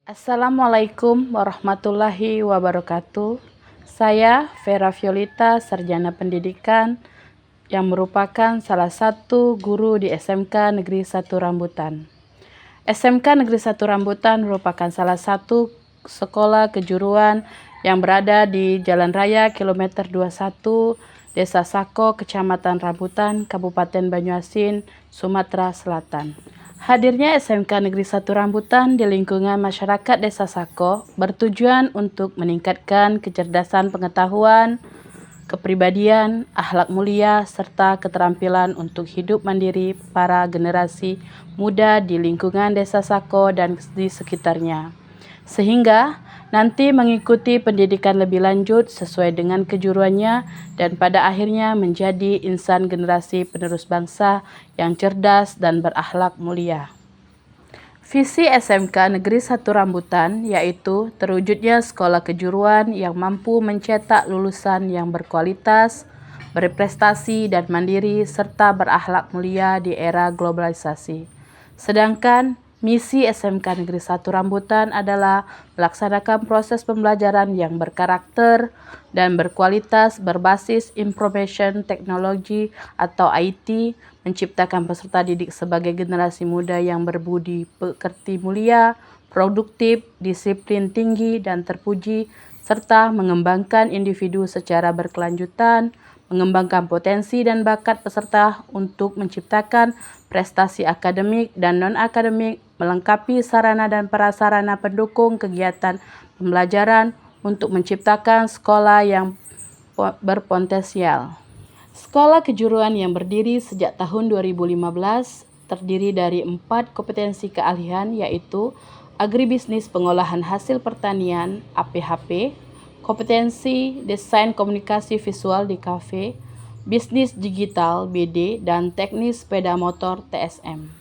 Assalamualaikum warahmatullahi wabarakatuh. Saya Vera Violita, Sarjana Pendidikan yang merupakan salah satu guru di SMK Negeri 1 Rambutan. SMK Negeri 1 Rambutan merupakan salah satu sekolah kejuruan yang berada di Jalan Raya Kilometer 21, Desa Sako, Kecamatan Rambutan, Kabupaten Banyuasin, Sumatera Selatan. Hadirnya SMK Negeri 1 Rambutan di lingkungan masyarakat Desa Sako bertujuan untuk meningkatkan kecerdasan pengetahuan, kepribadian, akhlak mulia, serta keterampilan untuk hidup mandiri para generasi muda di lingkungan Desa Sako dan di sekitarnya, sehingga nanti mengikuti pendidikan lebih lanjut sesuai dengan kejuruannya dan pada akhirnya menjadi insan generasi penerus bangsa yang cerdas dan berakhlak mulia. Visi SMK Negeri 1 Rambutan yaitu terwujudnya sekolah kejuruan yang mampu mencetak lulusan yang berkualitas, berprestasi dan mandiri serta berakhlak mulia di era globalisasi. Sedangkan misi SMK Negeri 1 Rambutan adalah melaksanakan proses pembelajaran yang berkarakter dan berkualitas berbasis information technology atau IT, menciptakan peserta didik sebagai generasi muda yang berbudi pekerti mulia, produktif, disiplin tinggi dan terpuji, serta mengembangkan individu secara berkelanjutan, mengembangkan potensi dan bakat peserta untuk menciptakan prestasi akademik dan non-akademik, melengkapi sarana dan prasarana pendukung kegiatan pembelajaran untuk menciptakan sekolah yang berpotensial. Sekolah kejuruan yang berdiri sejak tahun 2015 terdiri dari 4 kompetensi keahlian yaitu agribisnis pengolahan hasil pertanian (APHP), kompetensi desain komunikasi visual di kafe, bisnis digital (BD), dan teknis sepeda motor (TSM).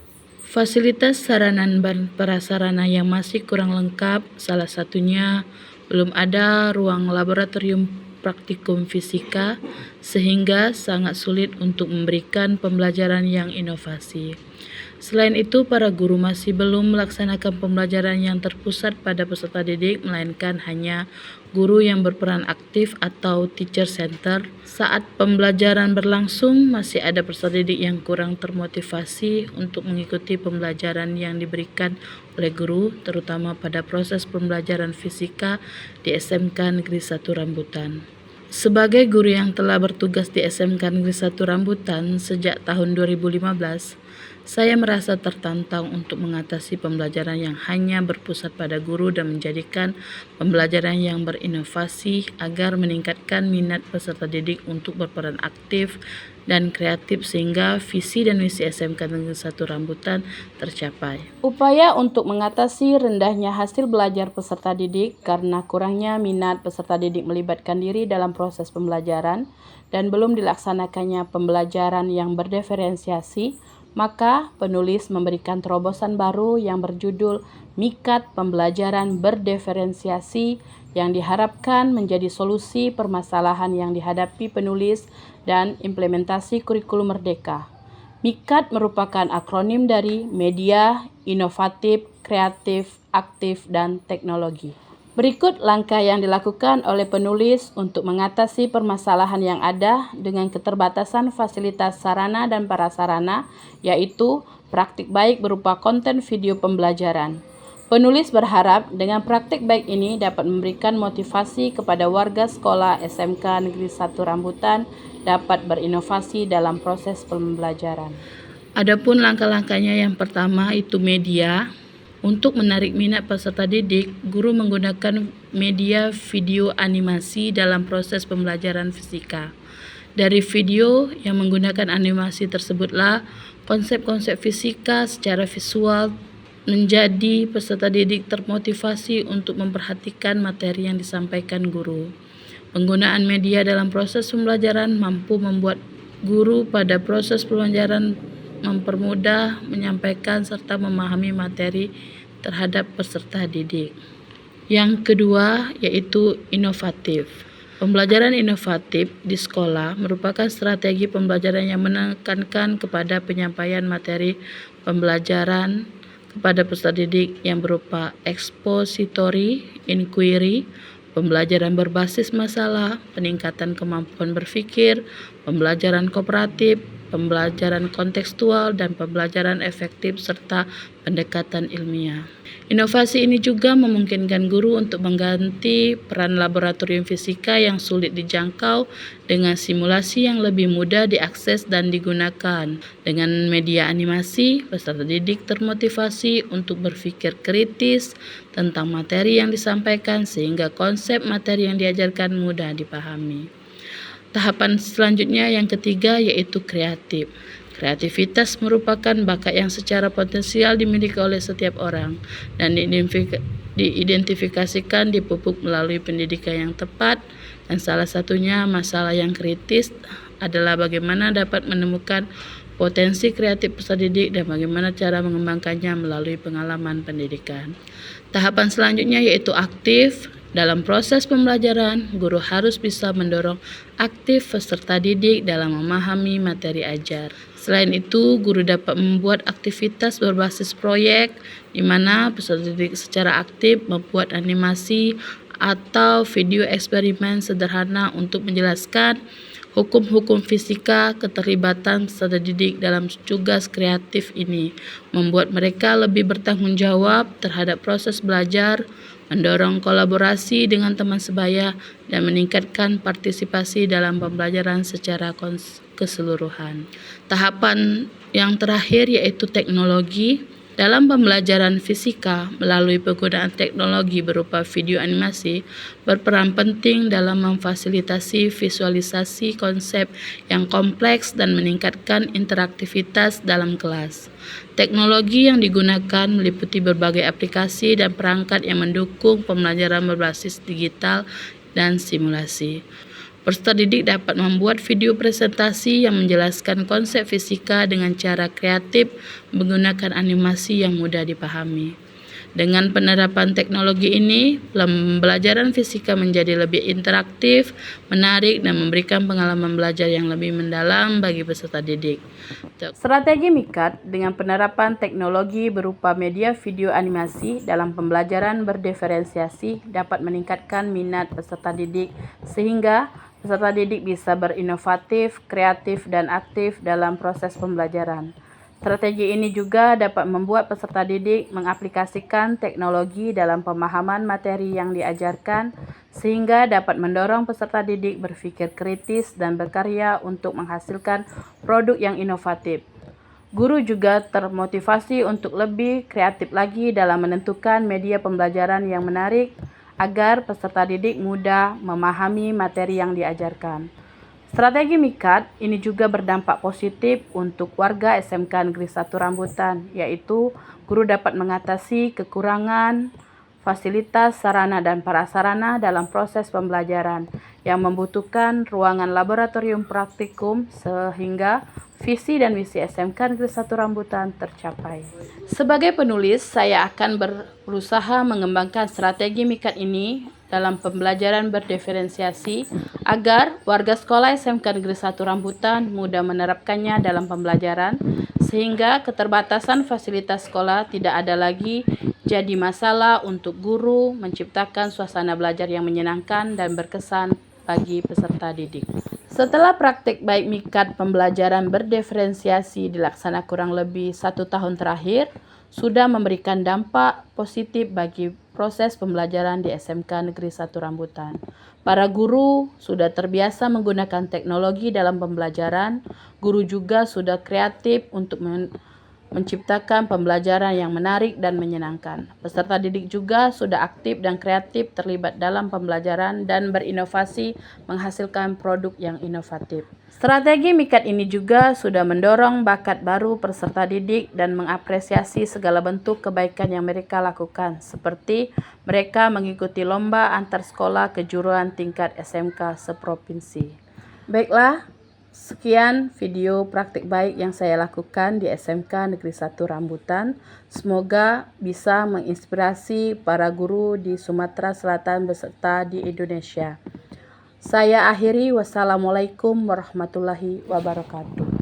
Fasilitas sarana dan prasarana yang masih kurang lengkap, salah satunya belum ada ruang laboratorium praktikum fisika, sehingga sangat sulit untuk memberikan pembelajaran yang inovasi. Selain itu, para guru masih belum melaksanakan pembelajaran yang terpusat pada peserta didik, melainkan hanya guru yang berperan aktif atau teacher center. Saat pembelajaran berlangsung, masih ada peserta didik yang kurang termotivasi untuk mengikuti pembelajaran yang diberikan oleh guru, terutama pada proses pembelajaran fisika di SMK Negeri 1 Rambutan. Sebagai guru yang telah bertugas di SMK Negeri 1 Rambutan sejak tahun 2015, saya merasa tertantang untuk mengatasi pembelajaran yang hanya berpusat pada guru dan menjadikan pembelajaran yang berinovasi agar meningkatkan minat peserta didik untuk berperan aktif dan kreatif sehingga visi dan misi SMK Negeri 1 Rambutan tercapai. Upaya untuk mengatasi rendahnya hasil belajar peserta didik karena kurangnya minat peserta didik melibatkan diri dalam proses pembelajaran dan belum dilaksanakannya pembelajaran yang berdiferensiasi, maka penulis memberikan terobosan baru yang berjudul Mikat Pembelajaran Berdiferensiasi yang diharapkan menjadi solusi permasalahan yang dihadapi penulis dan implementasi kurikulum merdeka. Mikat merupakan akronim dari media, inovatif, kreatif, aktif, dan teknologi. Berikut langkah yang dilakukan oleh penulis untuk mengatasi permasalahan yang ada dengan keterbatasan fasilitas sarana dan prasarana, yaitu praktik baik berupa konten video pembelajaran. Penulis berharap dengan praktik baik ini dapat memberikan motivasi kepada warga sekolah SMK Negeri 1 Rambutan dapat berinovasi dalam proses pembelajaran. Adapun langkah-langkahnya yang pertama itu media. Untuk menarik minat peserta didik, guru menggunakan media video animasi dalam proses pembelajaran fisika. Dari video yang menggunakan animasi tersebutlah konsep-konsep fisika secara visual menjadi peserta didik termotivasi untuk memperhatikan materi yang disampaikan guru. Penggunaan media dalam proses pembelajaran mampu membuat guru pada proses pembelajaran mempermudah menyampaikan serta memahami materi terhadap peserta didik. Yang kedua yaitu inovatif. Pembelajaran inovatif di sekolah merupakan strategi pembelajaran yang menekankan kepada penyampaian materi pembelajaran kepada peserta didik yang berupa expository, inquiry, pembelajaran berbasis masalah, peningkatan kemampuan berpikir, pembelajaran kooperatif, pembelajaran kontekstual, dan pembelajaran efektif serta pendekatan ilmiah. Inovasi ini juga memungkinkan guru untuk mengganti peran laboratorium fisika yang sulit dijangkau dengan simulasi yang lebih mudah diakses dan digunakan. Dengan media animasi, peserta didik termotivasi untuk berpikir kritis tentang materi yang disampaikan sehingga konsep materi yang diajarkan mudah dipahami. Tahapan selanjutnya yang ketiga yaitu kreatif. Kreativitas merupakan bakat yang secara potensial dimiliki oleh setiap orang dan diidentifikasikan dipupuk melalui pendidikan yang tepat, dan salah satunya masalah yang kritis adalah bagaimana dapat menemukan potensi kreatif peserta didik dan bagaimana cara mengembangkannya melalui pengalaman pendidikan. Tahapan selanjutnya yaitu aktif. Dalam proses pembelajaran, guru harus bisa mendorong aktif peserta didik dalam memahami materi ajar. Selain itu, guru dapat membuat aktivitas berbasis proyek, di mana peserta didik secara aktif membuat animasi atau video eksperimen sederhana untuk menjelaskan hukum-hukum fisika. Keterlibatan peserta didik dalam tugas kreatif ini membuat mereka lebih bertanggung jawab terhadap proses belajar, mendorong kolaborasi dengan teman sebaya, dan meningkatkan partisipasi dalam pembelajaran secara keseluruhan. Tahapan yang terakhir yaitu teknologi. Dalam pembelajaran fisika melalui penggunaan teknologi berupa video animasi berperan penting dalam memfasilitasi visualisasi konsep yang kompleks dan meningkatkan interaktivitas dalam kelas. Teknologi yang digunakan meliputi berbagai aplikasi dan perangkat yang mendukung pembelajaran berbasis digital dan simulasi. Peserta didik dapat membuat video presentasi yang menjelaskan konsep fisika dengan cara kreatif menggunakan animasi yang mudah dipahami. Dengan penerapan teknologi ini, pembelajaran fisika menjadi lebih interaktif, menarik, dan memberikan pengalaman belajar yang lebih mendalam bagi peserta didik. Strategi MIKAD dengan penerapan teknologi berupa media video animasi dalam pembelajaran berdiferensiasi dapat meningkatkan minat peserta didik sehingga peserta didik bisa berinovatif, kreatif, dan aktif dalam proses pembelajaran. Strategi ini juga dapat membuat peserta didik mengaplikasikan teknologi dalam pemahaman materi yang diajarkan, sehingga dapat mendorong peserta didik berpikir kritis dan berkarya untuk menghasilkan produk yang inovatif. Guru juga termotivasi untuk lebih kreatif lagi dalam menentukan media pembelajaran yang menarik, agar peserta didik mudah memahami materi yang diajarkan. Strategi MIKAD ini juga berdampak positif untuk warga SMK Negeri 1 Rambutan, yaitu guru dapat mengatasi kekurangan fasilitas, sarana, dan prasarana dalam proses pembelajaran yang membutuhkan ruangan laboratorium praktikum sehingga visi dan misi SMK Negeri 1 Rambutan tercapai. Sebagai penulis, saya akan berusaha mengembangkan strategi MIKAD ini dalam pembelajaran berdiferensiasi agar warga sekolah SMK Negeri 1 Rambutan mudah menerapkannya dalam pembelajaran sehingga keterbatasan fasilitas sekolah tidak ada lagi jadi masalah untuk guru menciptakan suasana belajar yang menyenangkan dan berkesan bagi peserta didik. Setelah praktik baik MIKAD pembelajaran berdiferensiasi dilaksanakan kurang lebih 1 tahun terakhir, sudah memberikan dampak positif bagi proses pembelajaran di SMK Negeri 1 Rambutan. Para guru sudah terbiasa menggunakan teknologi dalam pembelajaran, guru juga sudah kreatif untuk menciptakan pembelajaran yang menarik dan menyenangkan. Peserta didik juga sudah aktif dan kreatif terlibat dalam pembelajaran dan berinovasi menghasilkan produk yang inovatif. Strategi MIKAD ini juga sudah mendorong bakat baru peserta didik dan mengapresiasi segala bentuk kebaikan yang mereka lakukan, seperti mereka mengikuti lomba antar sekolah kejuruan tingkat SMK seprovinsi. Baiklah, sekian video praktik baik yang saya lakukan di SMK Negeri 1 Rambutan. Semoga bisa menginspirasi para guru di Sumatera Selatan beserta di Indonesia. Saya akhiri, wassalamualaikum warahmatullahi wabarakatuh.